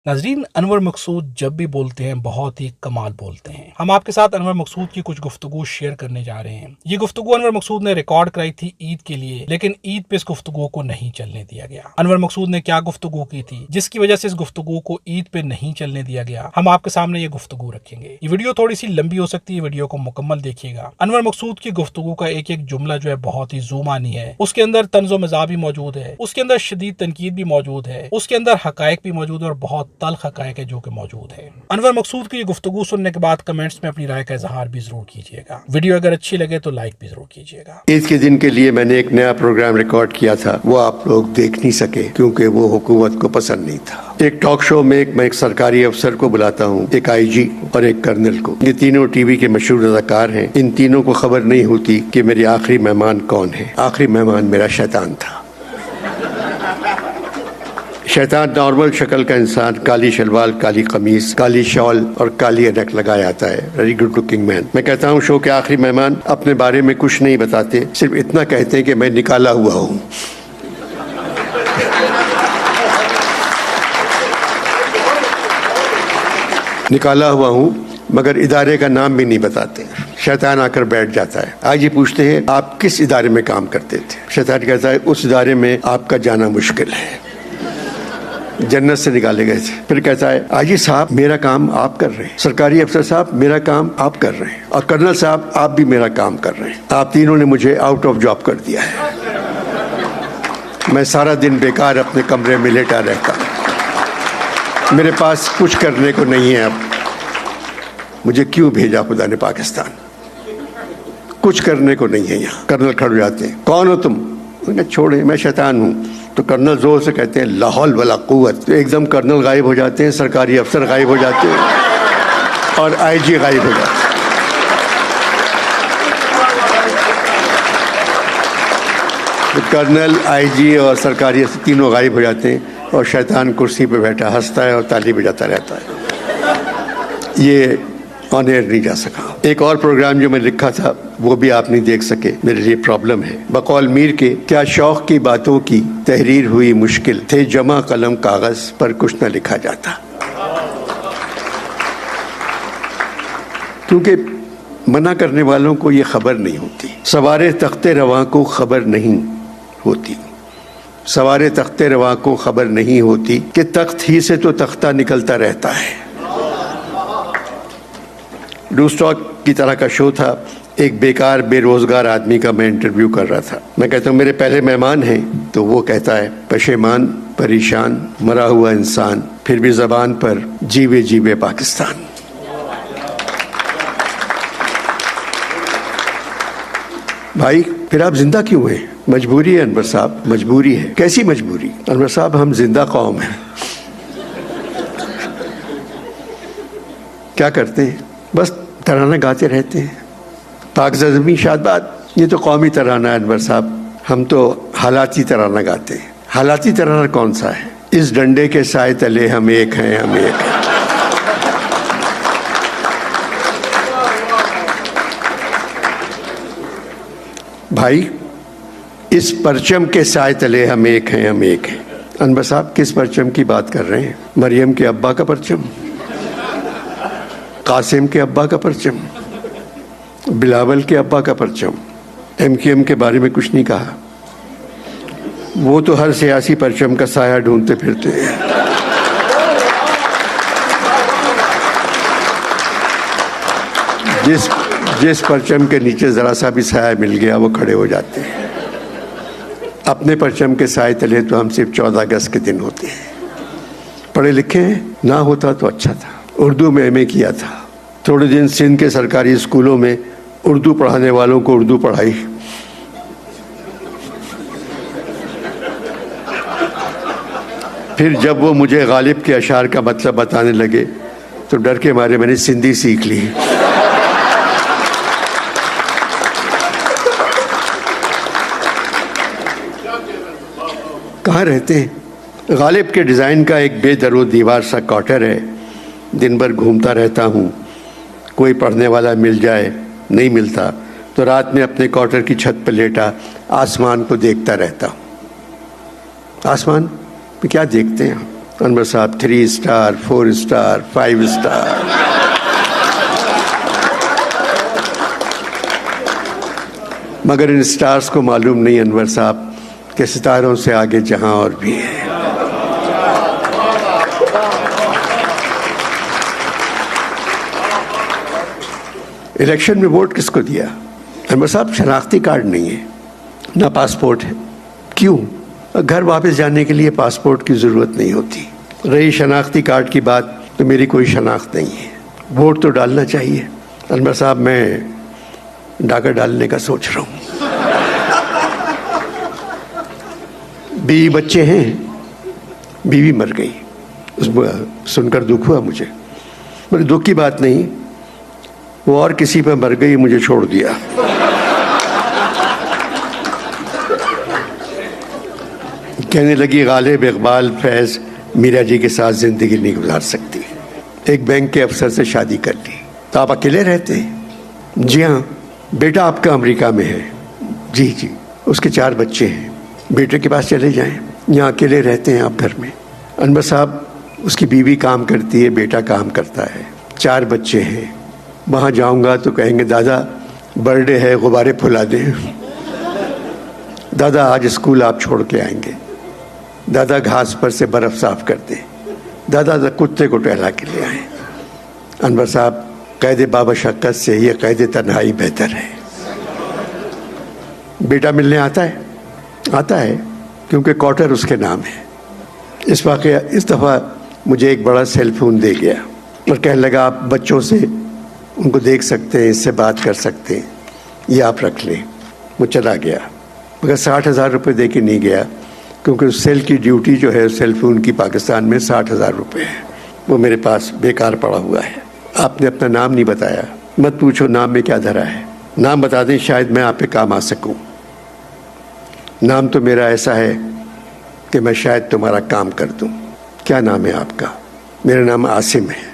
नाजरीन, अनवर मकसूद जब भी बोलते हैं बहुत ही कमाल बोलते हैं। हम आपके साथ अनवर मकसूद की कुछ गुफ्तगू शेयर करने जा रहे हैं। ये गुफ्तगू अनवर मकसूद ने रिकॉर्ड कराई थी ईद के लिए, लेकिन ईद पे इस गुफ्तगू को नहीं चलने दिया गया। अनवर मकसूद ने क्या गुफ्तगू की थी जिसकी वजह से इस गुफ्तगू को ईद पे नहीं चलने दिया गया, हम आपके सामने ये गुफ्तगू रखेंगे। ये वीडियो थोड़ी सी लंबी हो सकती है, वीडियो को मुकम्मल देखिएगा। अनवर मकसूद की गुफ्तगू का एक एक जुमला जो है बहुत ही ज़ुबानी है, उसके अंदर तंज़ो मज़ाह भी मौजूद है, उसके अंदर शदीद तनकीद भी मौजूद है, उसके अंदर हकायक भी मौजूद है और बहुत तल्ख हकायक है जो कि मौजूद है। अनवर मकसूद की गुफ्तगू सुनने के बाद कमेंट्स में अपनी राय का इजहार भी जरूर कीजिएगा। वीडियो अगर अच्छी लगे तो लाइक भी जरूर कीजिएगा। ईद के दिन के लिए मैंने एक नया प्रोग्राम रिकॉर्ड किया था, वो आप लोग देख नहीं सके क्योंकि वो हुकूमत को पसंद नहीं था। एक टॉक शो में मैं एक सरकारी अफसर को बुलाता हूँ, एक आईजी और एक कर्नल को। ये तीनों टीवी के मशहूर अदाकार हैं। इन तीनों को खबर नहीं होती कि मेरे आखिरी मेहमान कौन है। आखिरी मेहमान मेरा शैतान था। शैतान नॉर्मल शक्ल का इंसान, काली शलवार, काली कमीज, काली शॉल और काली अनक लगाया आता है। Very good looking man. मैं कहता हूँ शो के आखिरी मेहमान अपने बारे में कुछ नहीं बताते, सिर्फ इतना कहते हैं कि मैं निकाला हुआ हूँ। निकाला हुआ हूँ मगर इदारे का नाम भी नहीं बताते। शैतान आकर बैठ जाता है। आज ये पूछते हैं आप किस इदारे में काम करते थे। शैतान कहता है उस इदारे में आपका जाना मुश्किल है, जन्नत से निकाले गए थे। फिर कहता है आजी साहब मेरा काम आप कर रहे हैं, सरकारी अफसर साहब मेरा काम आप कर रहे हैं, और कर्नल साहब आप भी मेरा काम कर रहे हैं। आप तीनों ने मुझे आउट ऑफ जॉब कर दिया है। मैं सारा दिन बेकार अपने कमरे में लेटा रहता हूँ। मेरे पास कुछ करने को नहीं है। अब मुझे क्यों भेजा खुदा ने पाकिस्तान, कुछ करने को नहीं है यहाँ। कर्नल खड़े हो जाते हैं, कौन हो तुम? उन्हें छोड़े, मैं शैतान हूँ। तो कर्नल जोर से कहते हैं ला हौल वला कुव्वत। तो एकदम कर्नल गायब हो जाते हैं, सरकारी अफसर गायब हो जाते हैं और आईजी गायब हो जाते हैं। तो कर्नल, आईजी और सरकारी अफसर तीनों गायब हो जाते हैं और शैतान कुर्सी पे बैठा हंसता है और ताली बजाता रहता है। ये ऑन एयर नहीं जा सका। एक और प्रोग्राम जो मैं लिखा था वो भी आप नहीं देख सके, मेरे लिए प्रॉब्लम है। बकौल मीर के क्या शौक की बातों की तहरीर हुई मुश्किल, थे जमा कलम कागज पर कुछ न लिखा जाता। क्योंकि मना करने वालों को ये खबर नहीं होती। सवारे तख्ते रवां को खबर नहीं होती, सवारे तख्ते रवां को खबर नहीं होती कि तख्त ही से तो तख्ता निकलता रहता है। डूस्टॉक की तरह का शो था। एक बेकार बेरोजगार आदमी का मैं इंटरव्यू कर रहा था। मैं कहता हूँ मेरे पहले मेहमान हैं, तो वो कहता है पशेमान, परेशान, मरा हुआ इंसान, फिर भी जबान पर जीवे जीवे पाकिस्तान। भाई फिर आप जिंदा क्यों हैं? मजबूरी है अनवर साहब, मजबूरी है। कैसी मजबूरी? अनवर साहब हम जिंदा कौम हैं। क्या करते हैं? बस तराना गाते रहते हैं। पाकिज़ा ज़मीं शादाबाद, ये तो कौमी तराना है अनवर साहब। हम तो हालाती तराना गाते हैं। हालाती तराना कौन सा है? इस डंडे के साए तले हम एक हैं, हम एक हैं। भाई इस परचम के साए तले हम एक हैं, हम एक हैं। अनवर साहब किस परचम की बात कर रहे हैं? मरियम के अब्बा का परचम, कासिम के अब्बा का परचम, बिलावल के अब्बा का परचम। MQM के बारे में कुछ नहीं कहा। वो तो हर सियासी परचम का साया ढूंढते फिरते हैं। जिस परचम के नीचे जरा सा भी साया मिल गया वो खड़े हो जाते हैं। अपने परचम के साए तले तो हम सिर्फ 14 अगस्त के दिन होते हैं। पढ़े लिखे हैं, ना होता तो अच्छा था। उर्दू में MA किया था। थोड़े दिन सिंध के सरकारी स्कूलों में उर्दू पढ़ाने वालों को उर्दू पढ़ाई। फिर जब वो मुझे गालिब के अशार का मतलब बताने लगे तो डर के मारे मैंने सिंधी सीख ली। कहाँ रहते हैं? गालिब के डिज़ाइन का एक बेदरो दीवार सा क्वार्टर है। दिन भर घूमता रहता हूँ, कोई पढ़ने वाला मिल जाए, नहीं मिलता तो रात में अपने क्वार्टर की छत पर लेटा आसमान को देखता रहता हूँ। आसमान में क्या देखते हैं? انور صاحب 3 اسٹار 4 اسٹار 5 اسٹار. مگر ان اسٹارز کو معلوم نہیں انور صاحب کہ ستاروں سے آگے جہاں اور بھی ہے. الیکشن میں ووٹ کس کو دیا؟ انور صاحب شناختی کارڈ نہیں ہے نہ پاسپورٹ ہے. کیوں؟ گھر واپس جانے کے لیے پاسپورٹ کی ضرورت نہیں ہوتی. رہی شناختی کارڈ کی بات تو میری کوئی شناخت نہیں ہے. ووٹ تو ڈالنا چاہیے. انور صاحب میں ڈاکہ ڈالنے کا سوچ رہا ہوں. بیوی بچے ہیں، بیوی مر گئی، اس سن کر دکھ ہوا مجھے. میرے دکھ کی بات نہیں، وہ اور کسی پہ مر گئی، مجھے چھوڑ دیا. کہنے لگی غالب اقبال فیض میرا جی کے ساتھ زندگی نہیں گزار سکتی. ایک بینک کے افسر سے شادی کر لی. تو آپ اکیلے رہتے ہیں؟ جی ہاں. بیٹا آپ کا امریکہ میں ہے. جی جی. اس کے 4 بچے ہیں. بیٹے کے پاس چلے جائیں، یہاں اکیلے رہتے ہیں آپ گھر میں. انور صاحب اس کی بیوی کام کرتی ہے، بیٹا کام کرتا ہے، 4 بچے ہیں. وہاں جاؤں گا تو کہیں گے دادا برتھ ڈے ہے، غبارے پھلا دیں. دادا آج اسکول آپ چھوڑ کے آئیں گے. دادا گھاس پر سے برف صاف کر دیں. دادا کتے کو ٹہلا کے لے آئیں. انور صاحب قید بابشقت سے یہ قید تنہائی بہتر ہے. بیٹا ملنے آتا ہے؟ آتا ہے، کیونکہ کوارٹر اس کے نام ہے. اس دفعہ مجھے ایک بڑا سیل فون دے گیا اور کہنے لگا آپ بچوں سے ان کو دیکھ سکتے ہیں، اس سے بات کر سکتے ہیں، یہ آپ رکھ لیں. وہ چلا گیا، مگر 60,000 روپے دے کے نہیں گیا، کیونکہ اس سیل کی ڈیوٹی جو ہے سیل فون کی پاکستان میں 60,000 روپے ہے. وہ میرے پاس بیکار پڑا ہوا ہے. آپ نے اپنا نام نہیں بتایا. مت پوچھو نام میں کیا دھرا ہے. نام بتا دیں، شاید میں آپ پہ کام آ سکوں. نام تو میرا ایسا ہے کہ میں شاید تمہارا کام کر دوں. کیا نام ہے آپ کا؟ میرا نام عاصم ہے.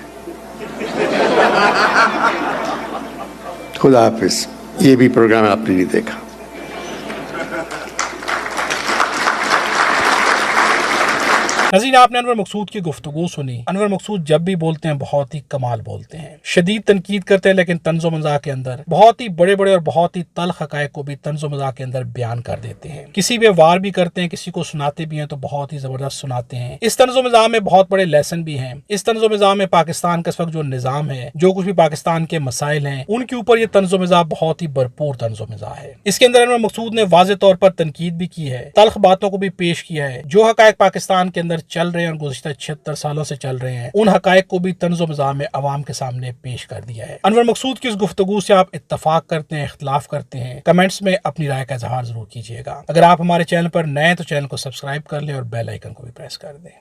خدا حافظ. یہ بھی پروگرام آپ نے نہیں دیکھا. ناظرین، آپ نے انور مقصود کی گفتگو سنی. انور مقصود جب بھی بولتے ہیں بہت ہی کمال بولتے ہیں. شدید تنقید کرتے ہیں لیکن طنز و مزاح کے اندر بہت ہی بڑے بڑے اور بہت ہی تلخ حقائق کو بھی طنز و مزاح کے اندر بیان کر دیتے ہیں. کسی پہ وار بھی کرتے ہیں، کسی کو سناتے بھی ہیں تو بہت ہی زبردست سناتے ہیں. اس طنز و مزاح میں بہت بڑے لیسن بھی ہیں. اس طنز و مزاح میں پاکستان کا اس وقت جو نظام ہے، جو کچھ بھی پاکستان کے مسائل ہیں، ان کے اوپر یہ طنز و مزاح بہت ہی بھرپور طنز و مزاح ہے. اس کے اندر انور مقصود نے واضح طور پر تنقید بھی کی ہے، تلخ باتوں کو بھی پیش کیا ہے. جو حقائق پاکستان کے اندر چل رہے ہیں اور گزشتہ 76 سالوں سے چل رہے ہیں، ان حقائق کو بھی طنز و مزاح میں عوام کے سامنے پیش کر دیا ہے. انور مقصود کی اس گفتگو سے آپ اتفاق کرتے ہیں، اختلاف کرتے ہیں، کمنٹس میں اپنی رائے کا اظہار ضرور کیجیے گا. اگر آپ ہمارے چینل پر نئے ہیں تو چینل کو سبسکرائب کر لیں اور بیل آئیکن کو بھی پریس کر دیں.